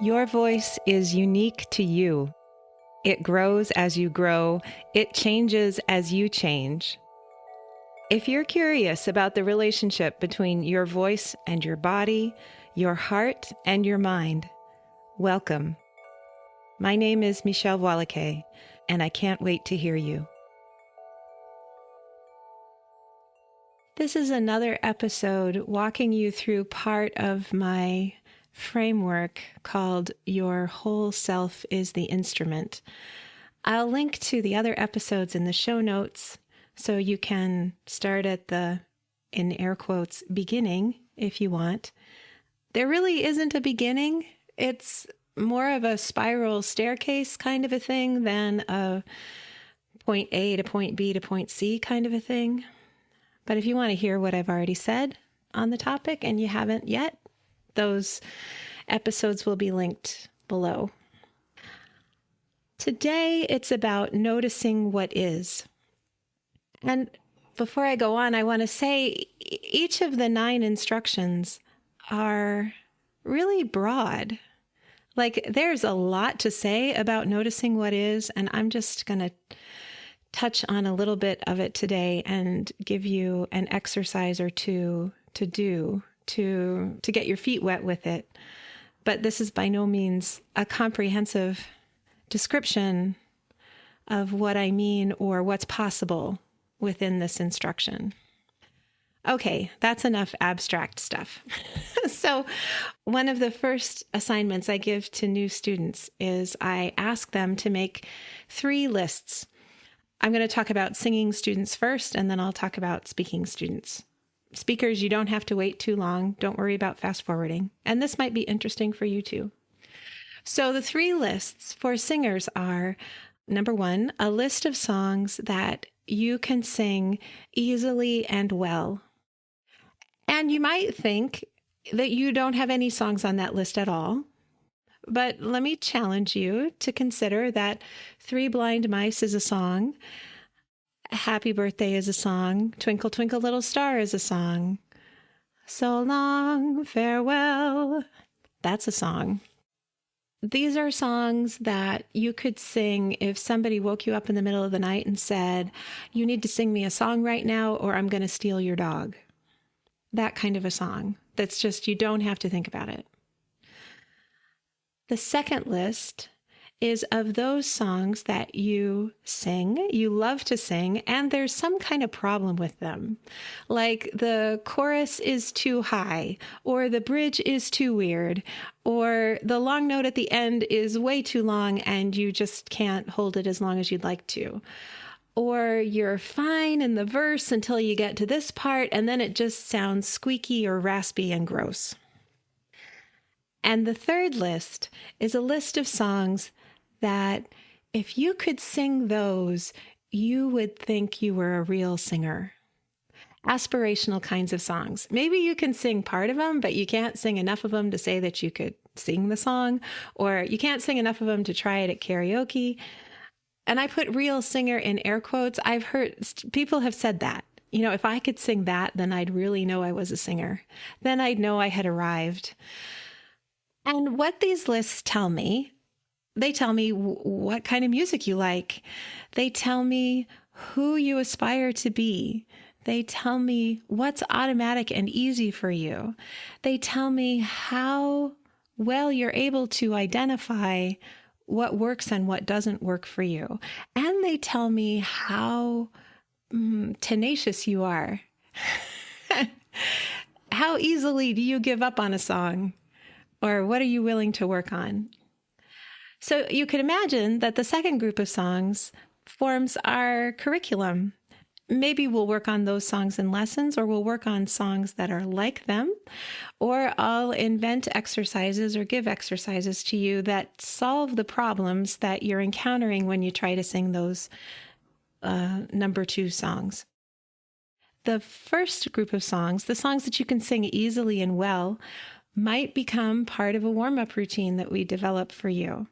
Your voice is unique to you. It grows as you grow. It changes as you change. If you're curious about the relationship between your voice and your body, your heart and your mind, welcome. My name is Michèle Voillequé, and I can't wait to hear you. This is another episode walking you through part of my framework called Your Whole Self is the Instrument. I'll link to the other episodes in the show notes so you can start at the, in air quotes, beginning if you want. There really isn't a beginning. It's more of a spiral staircase kind of a thing than a point A to point B to point C kind of a thing. But if you want to hear what I've already said on the topic and you haven't yet, those episodes will be linked below. Today, it's about noticing what is. And before I go on, I want to say each of the 9 instructions are really broad. Like, there's a lot to say about noticing what is, and I'm just going to touch on a little bit of it today and give you an exercise or two to do to get your feet wet with it. But this is by no means a comprehensive description of what I mean or what's possible within this instruction. Okay, that's enough abstract stuff. So one of the first assignments I give to new students is I ask them to make 3 lists. I'm going to talk about singing students first, and then I'll talk about speaking students. Speakers, you don't have to wait too long. Don't worry about fast forwarding. And this might be interesting for you too. So the 3 lists for singers are, number 1, a list of songs that you can sing easily and well. And you might think that you don't have any songs on that list at all. But let me challenge you to consider that 3 Blind Mice is a song. Happy Birthday is a song. Twinkle, Twinkle, Little Star is a song. So long, farewell. That's a song. These are songs that you could sing if somebody woke you up in the middle of the night and said, you need to sing me a song right now or I'm going to steal your dog. That kind of a song. That's just, you don't have to think about it. The second list is of those songs that you sing, you love to sing, and there's some kind of problem with them. Like the chorus is too high, or the bridge is too weird, or the long note at the end is way too long and you just can't hold it as long as you'd like to. Or you're fine in the verse until you get to this part, and then it just sounds squeaky or raspy and gross. And the third list is a list of songs that if you could sing those, you would think you were a real singer. Aspirational kinds of songs. Maybe you can sing part of them, but you can't sing enough of them to say that you could sing the song, or you can't sing enough of them to try it at karaoke. And I put real singer in air quotes. I've heard people have said that. You know, if I could sing that, then I'd really know I was a singer. Then I'd know I had arrived. And what these lists tell me, they tell me what kind of music you like. They tell me who you aspire to be. They tell me what's automatic and easy for you. They tell me how well you're able to identify what works and what doesn't work for you. And they tell me how tenacious you are. How easily do you give up on a song? Or what are you willing to work on? So you could imagine that the second group of songs forms our curriculum. Maybe we'll work on those songs in lessons, or we'll work on songs that are like them, or I'll invent exercises or give exercises to you that solve the problems that you're encountering when you try to sing those number 2 songs. The first group of songs, the songs that you can sing easily and well, might become part of a warm-up routine that we develop for you.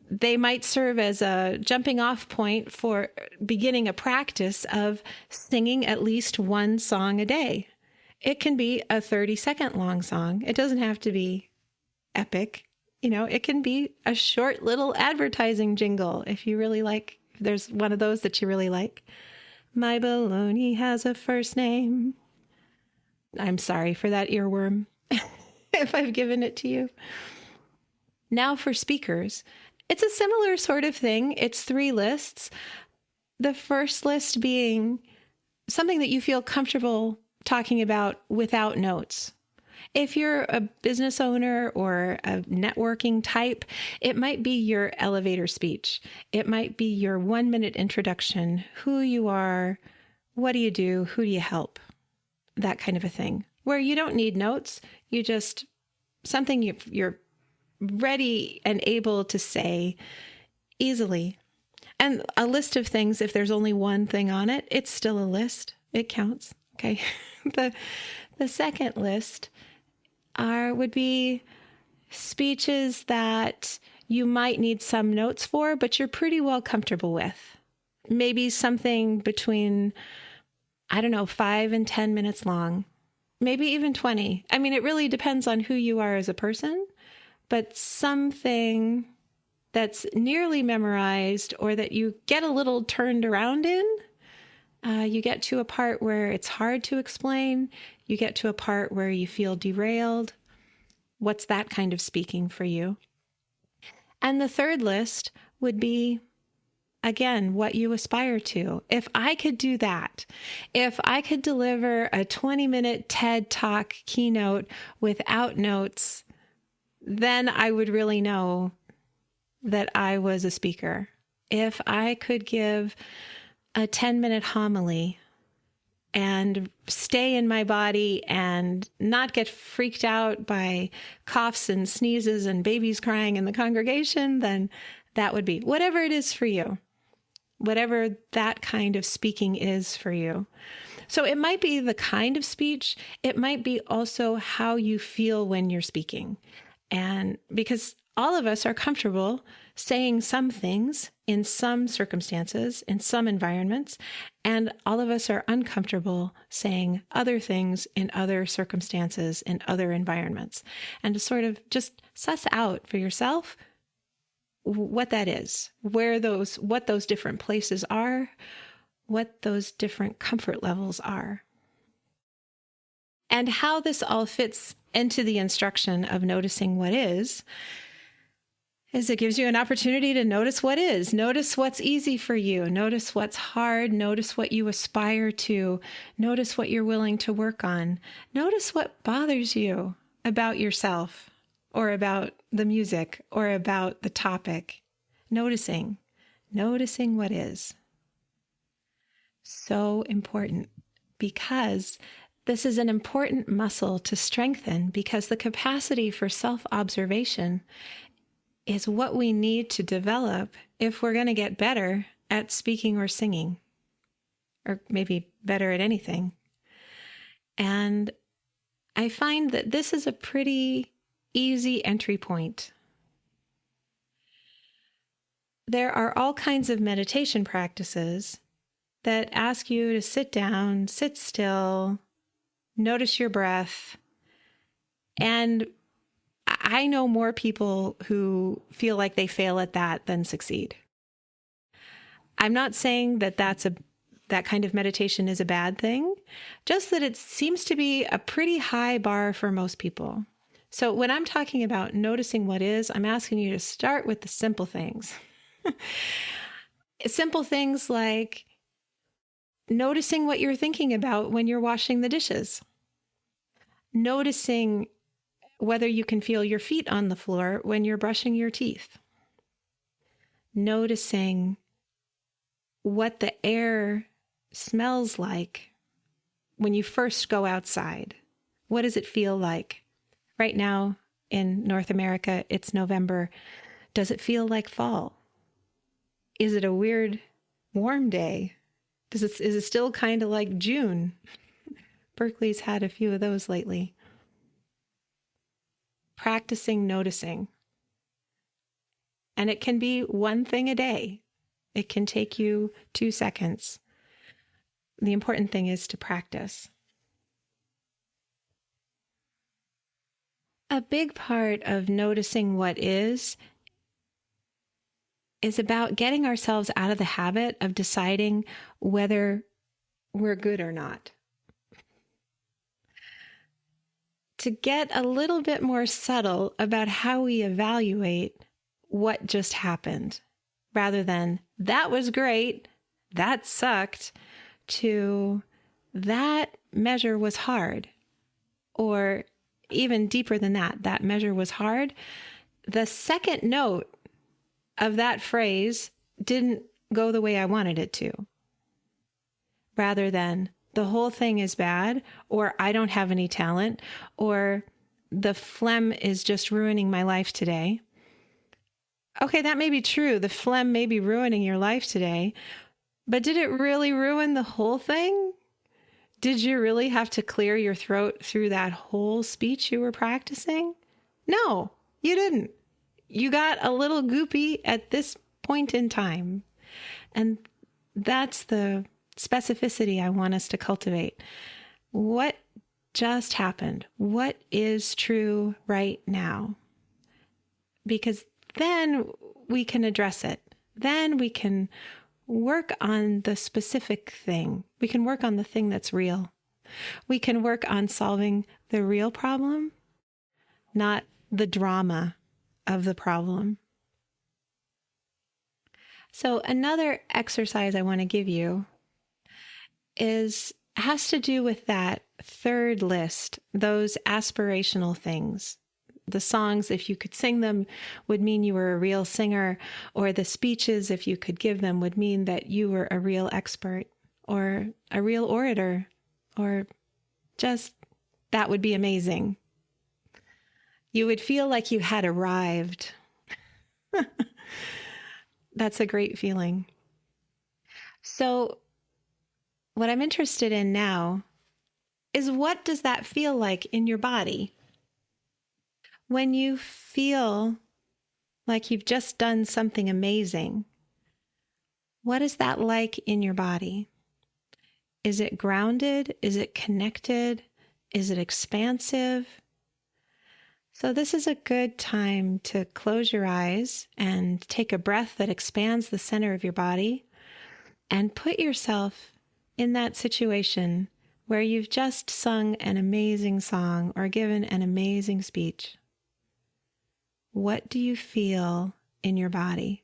They might serve as a jumping off point for beginning a practice of singing at least 1 song a day. It can be a 30-second long song. It doesn't have to be epic. It can be a short little advertising jingle if you really like, if there's one of those that you really like. My baloney has a first name. I'm sorry for that earworm if I've given it to you. Now for speakers, it's a similar sort of thing. It's 3 lists. The first list being something that you feel comfortable talking about without notes. If you're a business owner or a networking type, it might be your elevator speech. It might be your 1-minute introduction, who you are, what do you do, who do you help, that kind of a thing, where you don't need notes. You just, something you're ready and able to say easily. And a list of things, if there's only one thing on it, it's still a list. It counts. Okay. The second list would be speeches that you might need some notes for, but you're pretty well comfortable with. Maybe something between, 5 and 10 minutes long, maybe even 20. I mean, it really depends on who you are as a person, but something that's nearly memorized or that you get a little turned around in. You get to a part where it's hard to explain. You get to a part where you feel derailed. What's that kind of speaking for you? And the third list would be, again, what you aspire to. If I could do that, if I could deliver a 20-minute TED Talk keynote without notes, then I would really know that I was a speaker. If I could give a 10-minute homily and stay in my body and not get freaked out by coughs and sneezes and babies crying in the congregation, then that would be whatever it is for you, whatever that kind of speaking is for you. So it might be the kind of speech. It might be also how you feel when you're speaking. And because all of us are comfortable saying some things in some circumstances, in some environments, and all of us are uncomfortable saying other things in other circumstances, in other environments. And to sort of just suss out for yourself what that is, what those different places are, what those different comfort levels are. And how this all fits into the instruction of noticing what is it gives you an opportunity to notice what is. Notice what's easy for you. Notice what's hard. Notice what you aspire to. Notice what you're willing to work on. Notice what bothers you about yourself or about the music or about the topic. Noticing what is. So important, because this is an important muscle to strengthen, because the capacity for self-observation is what we need to develop if we're going to get better at speaking or singing, or maybe better at anything. And I find that this is a pretty easy entry point. There are all kinds of meditation practices that ask you to sit down, sit still, notice your breath. And I know more people who feel like they fail at that than succeed. I'm not saying that that kind of meditation is a bad thing, just that it seems to be a pretty high bar for most people. So when I'm talking about noticing what is, I'm asking you to start with the simple things. Simple things like noticing what you're thinking about when you're washing the dishes. Noticing whether you can feel your feet on the floor when you're brushing your teeth. Noticing what the air smells like when you first go outside. What does it feel like? Right now in North America, it's November. Does it feel like fall? Is it a weird warm day? Is it still kind of like June? Berkeley's had a few of those lately. Practicing noticing. And it can be one thing a day. It can take you 2 seconds. The important thing is to practice. A big part of noticing what is about getting ourselves out of the habit of deciding whether we're good or not. To get a little bit more subtle about how we evaluate what just happened, rather than, that was great, that sucked, to, that measure was hard, or even deeper than that, that measure was hard. The second note of that phrase didn't go the way I wanted it to, rather than, the whole thing is bad, or I don't have any talent, or the phlegm is just ruining my life today. Okay, that may be true. The phlegm may be ruining your life today, but did it really ruin the whole thing? Did you really have to clear your throat through that whole speech you were practicing? No, you didn't. You got a little goopy at this point in time. And that's the specificity I want us to cultivate. What just happened? What is true right now? Because then we can address it. Then we can work on the specific thing. We can work on the thing that's real. We can work on solving the real problem, not the drama of the problem. So another exercise I want to give you has to do with that third list, those aspirational things. The songs, if you could sing them, would mean you were a real singer, or the speeches, if you could give them, would mean that you were a real expert or a real orator, or just that would be amazing. You would feel like you had arrived. That's a great feeling. So what I'm interested in now is, what does that feel like in your body? When you feel like you've just done something amazing, what is that like in your body? Is it grounded? Is it connected? Is it expansive? So this is a good time to close your eyes and take a breath that expands the center of your body, and put yourself in that situation where you've just sung an amazing song or given an amazing speech. What do you feel in your body?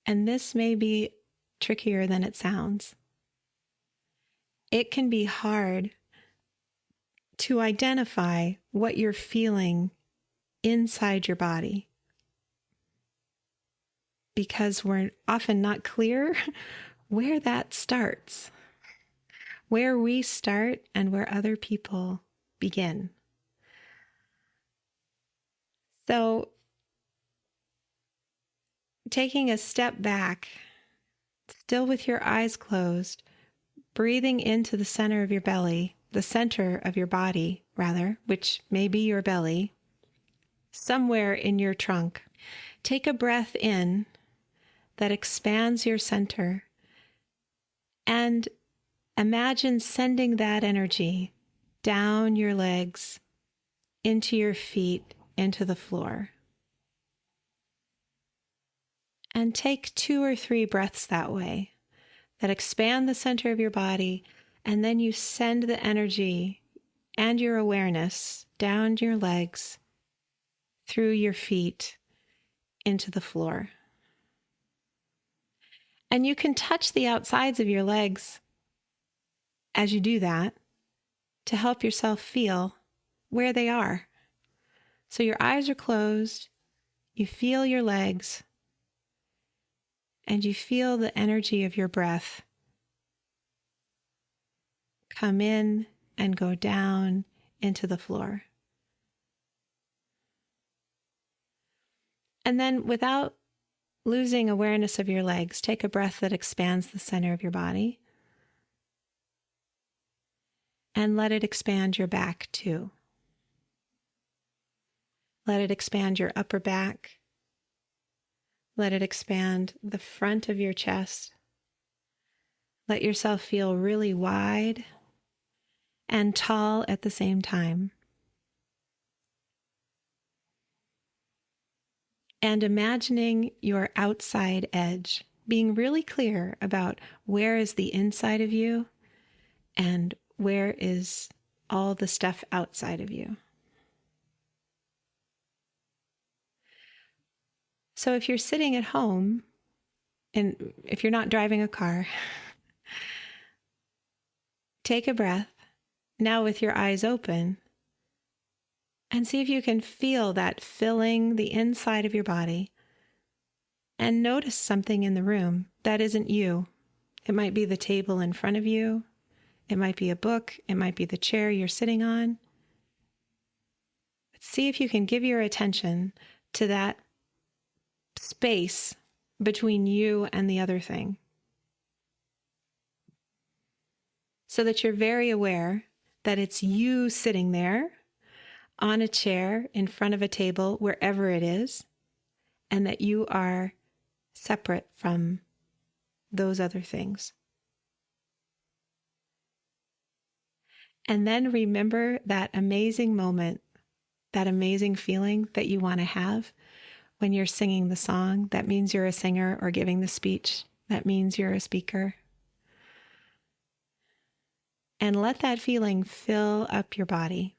And this may be trickier than it sounds. It can be hard to identify what you're feeling inside your body, because we're often not clear where that starts, where we start and where other people begin. So, taking a step back, still with your eyes closed, breathing into the center of your belly, the center of your body, rather, which may be your belly, somewhere in your trunk. Take a breath in that expands your center, and imagine sending that energy down your legs, into your feet, into the floor. And take 2 or 3 breaths that way, that expand the center of your body, and then you send the energy and your awareness down your legs, through your feet, into the floor. And you can touch the outsides of your legs as you do that to help yourself feel where they are. So your eyes are closed, you feel your legs, and you feel the energy of your breath come in and go down into the floor. And then, without losing awareness of your legs, take a breath that expands the center of your body, and let it expand your back too. Let it expand your upper back. Let it expand the front of your chest. Let yourself feel really wide and tall at the same time. And imagining your outside edge, being really clear about where is the inside of you and where is all the stuff outside of you. So if you're sitting at home, and if you're not driving a car, take a breath, now with your eyes open, and see if you can feel that filling the inside of your body. And notice something in the room that isn't you. It might be the table in front of you. It might be a book. It might be the chair you're sitting on. But see if you can give your attention to that space between you and the other thing, so that you're very aware that it's you sitting there on a chair in front of a table, wherever it is, and that you are separate from those other things. And then remember that amazing moment, that amazing feeling that you want to have when you're singing the song. That means you're a singer, or giving the speech. That means you're a speaker. And let that feeling fill up your body.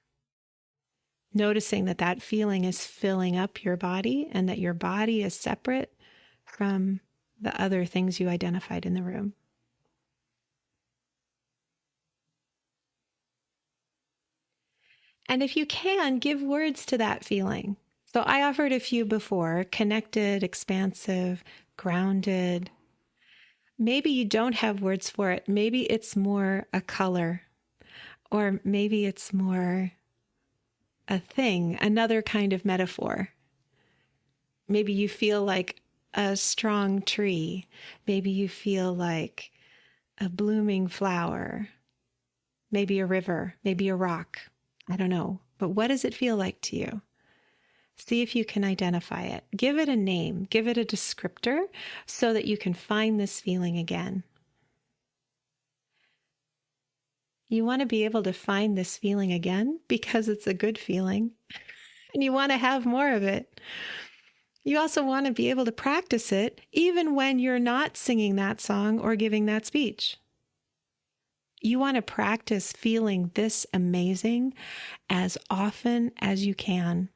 Noticing that that feeling is filling up your body and that your body is separate from the other things you identified in the room. And if you can, give words to that feeling. So I offered a few before: connected, expansive, grounded. Maybe you don't have words for it. Maybe it's more a color, or maybe it's more a thing, another kind of metaphor. Maybe you feel like a strong tree. Maybe you feel like a blooming flower. Maybe a river, maybe a rock. I don't know. But what does it feel like to you? See if you can identify it. Give it a name. Give it a descriptor so that you can find this feeling again. You want to be able to find this feeling again because it's a good feeling and you want to have more of it. You also want to be able to practice it even when you're not singing that song or giving that speech. You want to practice feeling this amazing as often as you can.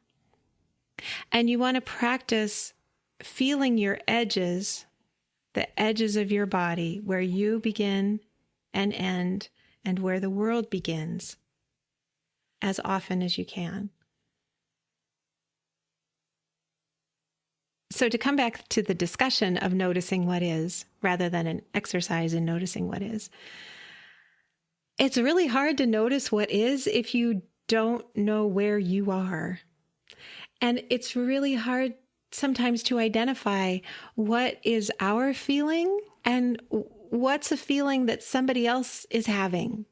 And you want to practice feeling your edges, the edges of your body, where you begin and end, and where the world begins, as often as you can. So to come back to the discussion of noticing what is, rather than an exercise in noticing what is, it's really hard to notice what is if you don't know where you are. And it's really hard sometimes to identify what is our feeling and what's a feeling that somebody else is having.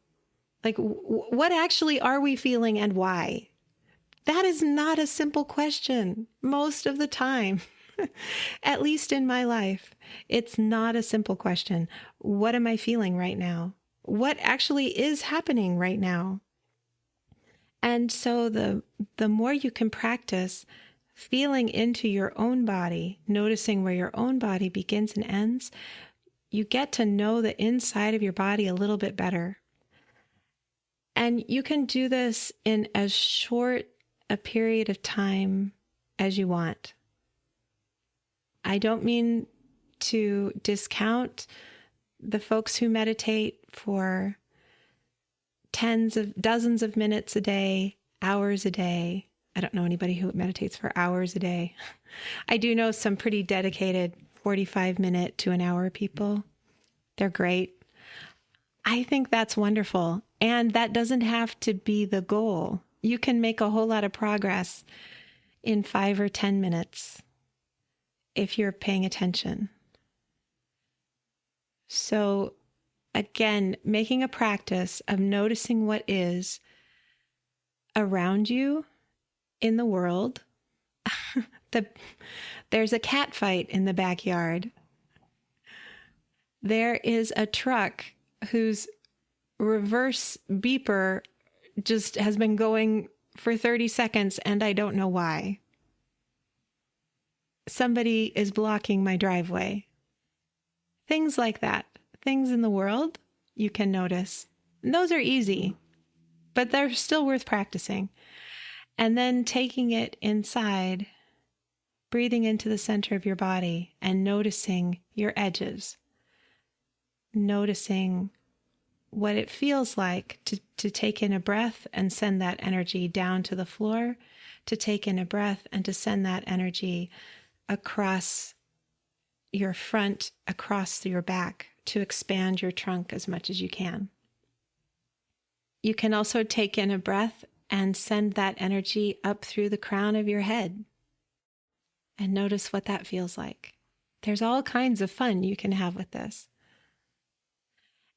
Like, what actually are we feeling and why? That is not a simple question most of the time. At least in my life, it's not a simple question. What am I feeling right now? What actually is happening right now? And so the more you can practice feeling into your own body, noticing where your own body begins and ends, you get to know the inside of your body a little bit better. And you can do this in as short a period of time as you want. I don't mean to discount the folks who meditate for dozens of minutes a day, hours a day. I don't know anybody who meditates for hours a day. I do know some pretty dedicated 45-minute to an hour people. They're great. I think that's wonderful. And that doesn't have to be the goal. You can make a whole lot of progress in 5 or 10 minutes if you're paying attention. So again, making a practice of noticing what is around you in the world. There's a cat fight in the backyard. There is a truck whose reverse beeper just has been going for 30 seconds and I don't know why. Somebody is blocking my driveway. Things like that. Things in the world you can notice. And those are easy, but they're still worth practicing. And then taking it inside, breathing into the center of your body and noticing your edges. Noticing what it feels like to take in a breath and send that energy down to the floor, to take in a breath and to send that energy across your front, across your back, to expand your trunk as much as you can. You can also take in a breath and send that energy up through the crown of your head and notice what that feels like. There's all kinds of fun you can have with this.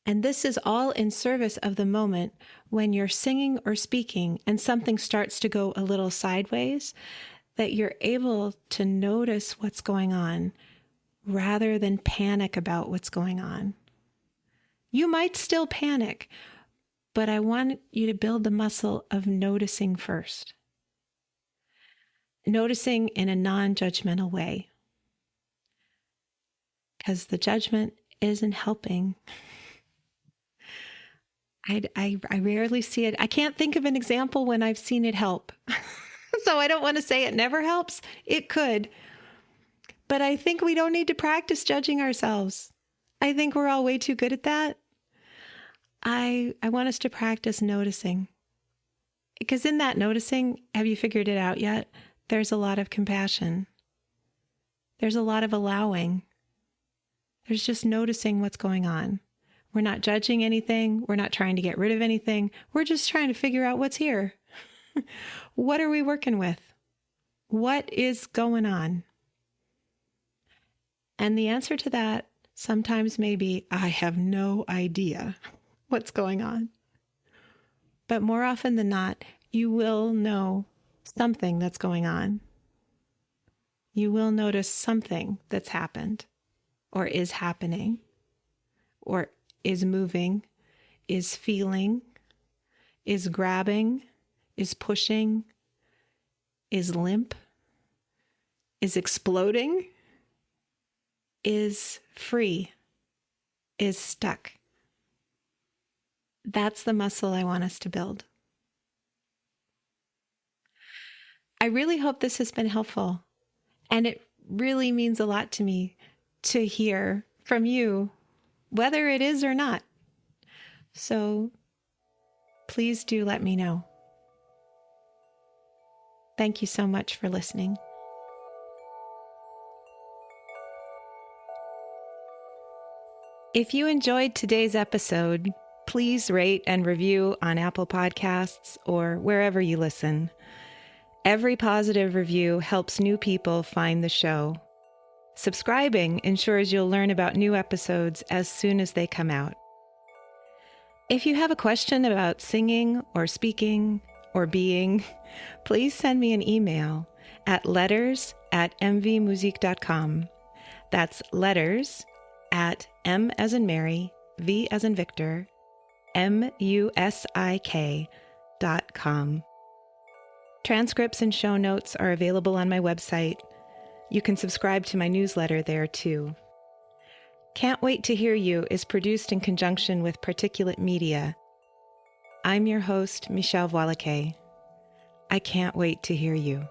And this is all in service of the moment when you're singing or speaking and something starts to go a little sideways, that you're able to notice what's going on rather than panic about what's going on. You might still panic, but I want you to build the muscle of noticing first. Noticing in a non-judgmental way. Because the judgment isn't helping. I rarely see it. I can't think of an example when I've seen it help. So I don't want to say it never helps. It could. But I think we don't need to practice judging ourselves. I think we're all way too good at that. I want us to practice noticing. Because in that noticing, have you figured it out yet? There's a lot of compassion. There's a lot of allowing. There's just noticing what's going on. We're not judging anything. We're not trying to get rid of anything. We're just trying to figure out what's here. What are we working with? What is going on? And the answer to that sometimes may be, I have no idea what's going on. But more often than not, you will know something that's going on. You will notice something that's happened, or is happening, or is moving, is feeling, is grabbing, is pushing, is limp, is exploding, is free, is stuck. That's the muscle I want us to build. I really hope this has been helpful. And it really means a lot to me to hear from you, whether it is or not. So please do let me know. Thank you so much for listening. If you enjoyed today's episode, please rate and review on Apple Podcasts or wherever you listen. Every positive review helps new people find the show. Subscribing ensures you'll learn about new episodes as soon as they come out. If you have a question about singing or speaking or being, please send me an email at letters@mvmusique.com. That's letters at M as in Mary, V as in Victor, MUSIK.com. Transcripts and show notes are available on my website. You can subscribe to my newsletter there too. Can't Wait to Hear You is produced in conjunction with Particulate Media. I'm your host, Michèle Voillequé. I can't wait to hear you.